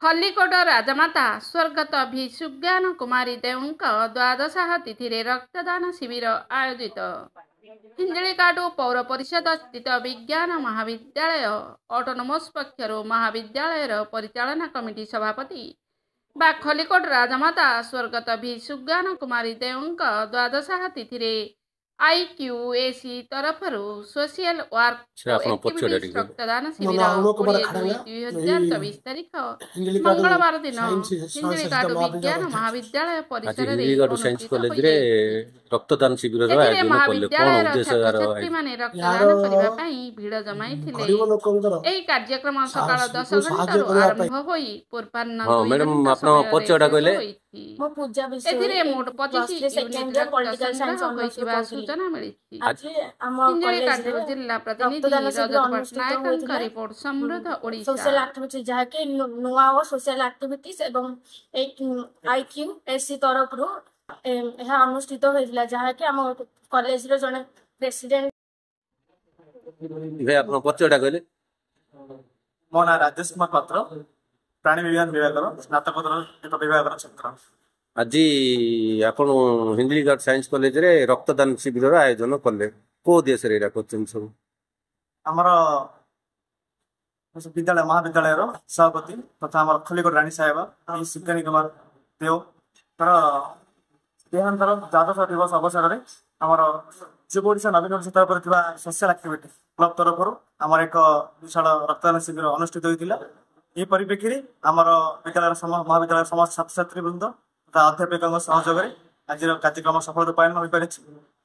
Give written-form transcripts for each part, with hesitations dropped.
खल्लिकोट राजमाता स्वर्गत भि सुज्ञान कुमारी देवଙ୍କ द्वादशाह तिथिରେ रक्तदान शिविर आयोजित। हिंजळीकाटु पौर परिषद स्थित विज्ञान महाविद्यालय ऑटोनोमस पक्षरु महाविद्यालयर परिचालना कमिटी सभापति बा खल्लिकोट राजमाता स्वर्गत भि सुज्ञान कुमारी देवଙ୍କ द्वादशाह तिथिରେ IQAC तरफରୁ सोशल वर्क रक्तदान शिविर 2024 तारिख मंगलवार दिन हिंजळीकाटु विज्ञान महाविद्यालय परिसर रक्तदान शिविर छात्रीमाने रक्तदान करबा पई भिड़ जमाइथिले। एही कार्यक्रम सकाळ 10 घंटाରୁ आरंभ होई पूर्वाह्न मैडम आपण पचडा कहले मो पूजा विषय एथिरे मोट 25 यूनिट पॉलिटिकल साइंस होइतिबा सूचना मिलिछि। हिंजळीकाटु जिल्ला प्रतिनिधि रजत पटनायकଙ୍କ रिपोर्ट समृद्ध ओडिशा। सोशल एक्टिविटी जहा के नुआ और सोशल एक्टिविटीज एवं एक IQAC तरफ रु यह अनुष्ठित होइला जहा के हम कॉलेज रो जने प्रेसिडेंट वे आपण पचडा कहले मो ना राजेश कुमार पात्र प्राणी विज्ञान विभाग स्नातकोत्तर विभाग छात्र। आज आपण हिंजळीकाटु साइंस कॉलेज रे रक्तदान शिविर आयोजन कले को उद्देश्य रे राखछन सब हमर विद्यालय महाविद्यालय रो सभापति तथा हमर खल्लिकोट रानी साहेब सुज्ञानी कुमार देव तर देहांतर द्वादश दिवस अवसर में हमर युव ओडिशा नवीन ओडिशा तरफ सोशल एक्टिविटी क्लब तरफ आमर एक विशाल रक्तदान शिविर अनुष्ठित होता। ये परिप्रेक्षी आमर विद्यालय महाविद्यालय समस्त छात्र छात्री वृंद तथा अध्यापक सहयोग में आज कार्यक्रम सफल रूपायन हो पारे।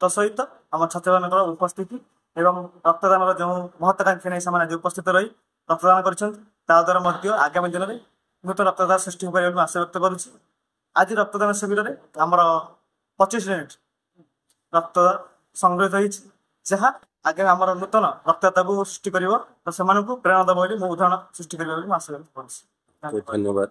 तो सहित आम छात्र मान उपस्थिति एवं रक्तदान जो महत्वाकांक्षी नहीं से उपस्थित रही रक्तदान कर आगामी दिन में नूतन रक्तदान सृष्टि हो आशा व्यक्त करुच्ची। आज रक्तदान शिविर में आमर 25 यूनिट रक्त संग्रहित होती जहाँ आगे आम नूतन रक्तदाता को सृष्टि कर प्रेरणा दब उदाहरण सृष्टि कर आशा व्यक्त कर। धन्यवाद।